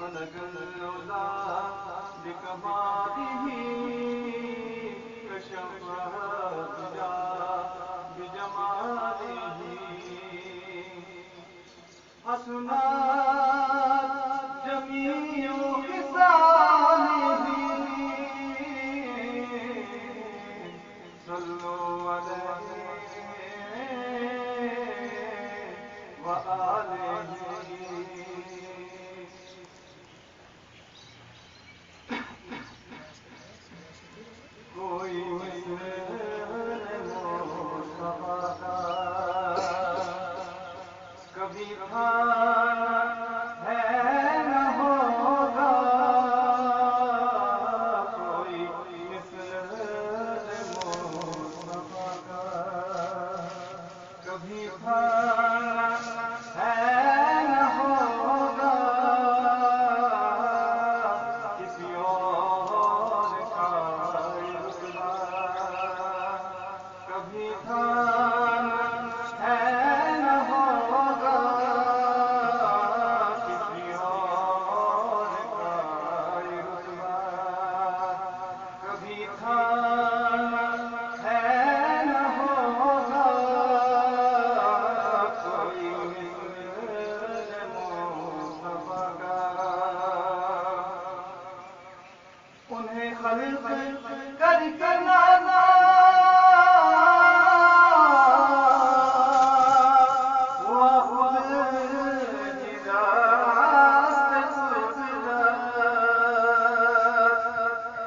بلغ العلا بكماله كشف الدجى بجماله حسنات جميع خصاله صلوا عليه وآله کوئی مثل مصطفیٰ کا کبھی تھا ہے نہ ہوگا، کوئی مثل مصطفیٰ کا کبھی تھا ہے نہ ہوگا، کسی اور کا رتبہ کبھی تھا ہے نہ ہوگا، کسی اور کا رتبہ کبھی تھا ہے نہ ہوگا، کوئی مثل مصطفیٰ کا انہیں خلق کر کے نازا وہ خود ہی راست سوچتا،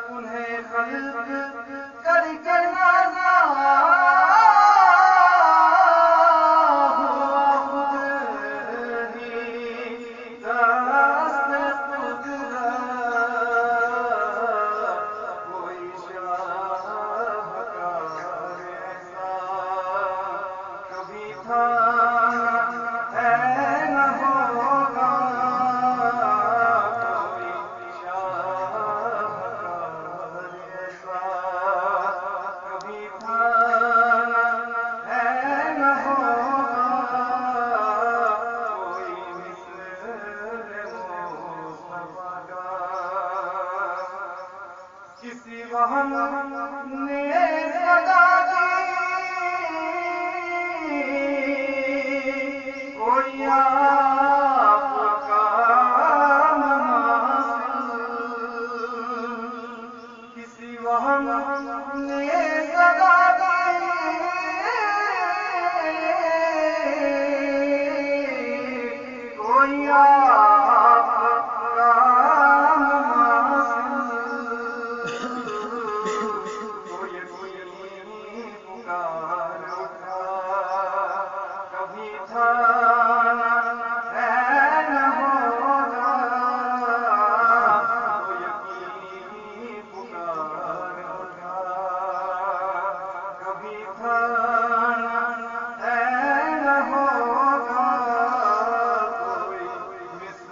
انہیں خلق کر کے نازا وہ خود ہی راست سوچتا، کوئی شاہکار ایسا کبھی تھا ہے نہ ہوگا، کوئی شاہکار ایسا کبھی تھا ہے نہ ہوگا، کوئی مثل مصطفیٰ کا کسی وہم نے صدا دی کوئی آپ کا محاسن، کسی وہم نے صدا دی کوئی آپ کا پکار اٹھا کبھی تھا ہے نہ ہوگا، تو یقینی پکار اٹھا کبھی تھا ہے نہ ہوگا، کوئی مثل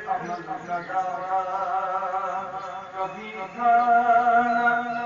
عمل لگا کبھی تھا